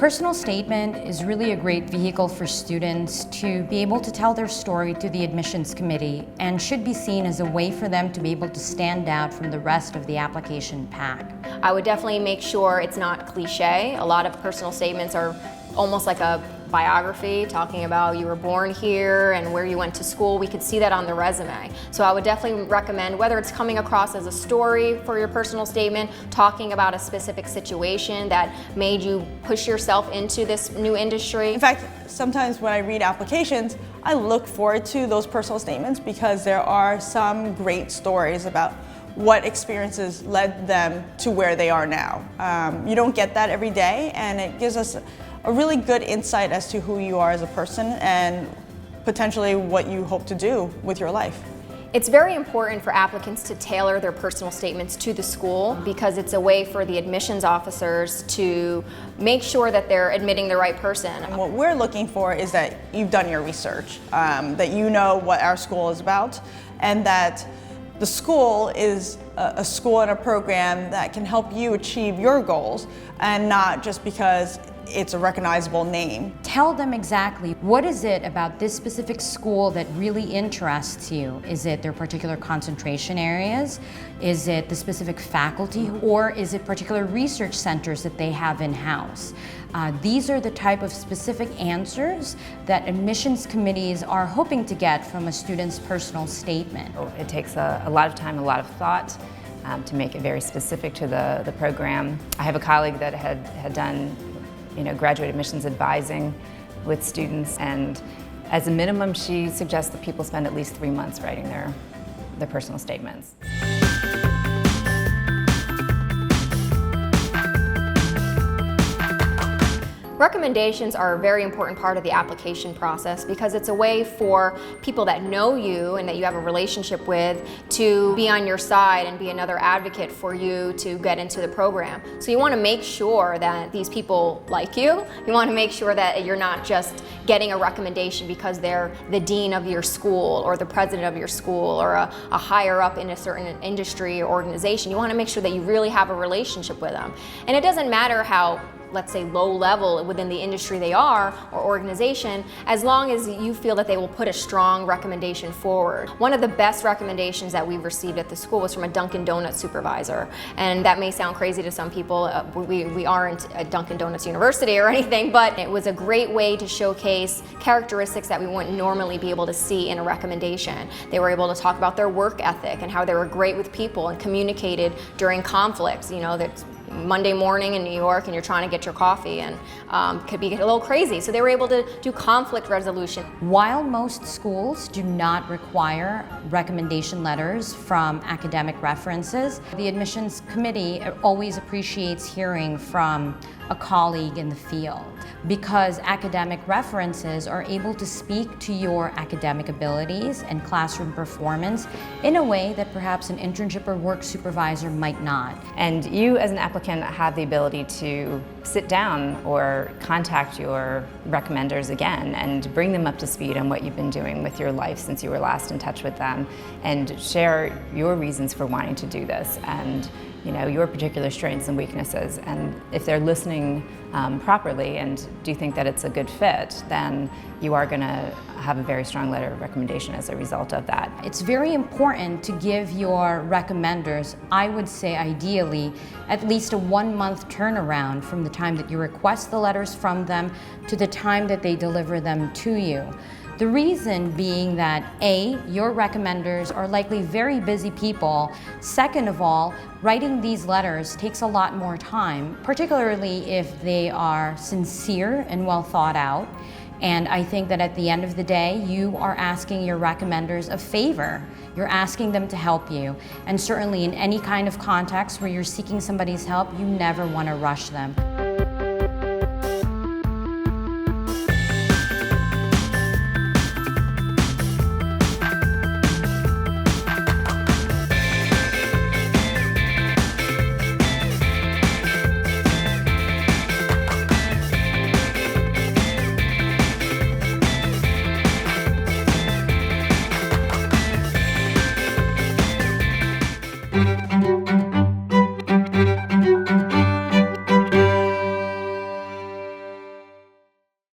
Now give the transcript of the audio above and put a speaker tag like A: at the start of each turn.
A: personal statement is really a great vehicle for students to be able to tell their story to the admissions committee and should be seen as a way for them to be able to stand out from the rest of the application pack.
B: I would definitely make sure it's not cliche. A lot of personal statements are almost like a biography, talking about you were born here and where you went to school. We could see that on the resume. So I would definitely recommend, whether it's coming across as a story for your personal statement, talking about a specific situation that made you push yourself into this new industry.
C: In fact, sometimes when I read applications, I look forward to those personal statements because there are some great stories about what experiences led them to where they are now. You don't get that every day, and it gives us a really good insight as to who you are as a person and potentially what you hope to do with your life.
B: It's very important for applicants to tailor their personal statements to the school because it's a way for the admissions officers to make sure that they're admitting the right person.
C: And what we're looking for is that you've done your research, that you know what our school is about, and that the school is a school and a program that can help you achieve your goals, and not just because it's a recognizable name.
A: Tell them exactly what is it about this specific school that really interests you. Is it their particular concentration areas? Is it the specific faculty? Or is it particular research centers that they have in-house? These are the type of specific answers that admissions committees are hoping to get from a student's personal statement.
D: It takes a lot of time, a lot of thought to make it very specific to the program. I have a colleague that had done graduate admissions advising with students, and as a minimum she suggests that people spend at least 3 months writing their personal statements.
B: Recommendations are a very important part of the application process because it's a way for people that know you and that you have a relationship with to be on your side and be another advocate for you to get into the program. So you want to make sure that these people like you. You want to make sure that you're not just getting a recommendation because they're the dean of your school or the president of your school or a higher up in a certain industry or organization. You want to make sure that you really have a relationship with them. And it doesn't matter how, let's say, low level within the industry they are or organization, as long as you feel that they will put a strong recommendation forward. One of the best recommendations that we've received at the school was from a Dunkin' Donuts supervisor. And that may sound crazy to some people. We aren't a Dunkin' Donuts University or anything, but it was a great way to showcase characteristics that we wouldn't normally be able to see in a recommendation. They were able to talk about their work ethic and how they were great with people and communicated during conflicts. You know, that's Monday morning in New York and you're trying to get your coffee and could be a little crazy. So they were able to do conflict resolution.
A: While most schools do not require recommendation letters from academic references, the admissions committee always appreciates hearing from a colleague in the field because academic references are able to speak to your academic abilities and classroom performance in a way that perhaps an internship or work supervisor might not.
D: And you as an applicant have the ability to sit down or contact your recommenders again and bring them up to speed on what you've been doing with your life since you were last in touch with them and share your reasons for wanting to do this and your particular strengths and weaknesses. And if they're listening properly and do think that it's a good fit, then you are going to have a very strong letter of recommendation as a result of that.
A: It's very important to give your recommenders, I would say ideally, at least a 1-month turnaround from the time that you request the letters from them to the time that they deliver them to you. The reason being that A, your recommenders are likely very busy people. Second of all, writing these letters takes a lot more time, particularly if they are sincere and well thought out. And I think that at the end of the day, you are asking your recommenders a favor. You're asking them to help you. And certainly in any kind of context where you're seeking somebody's help, you never want to rush them.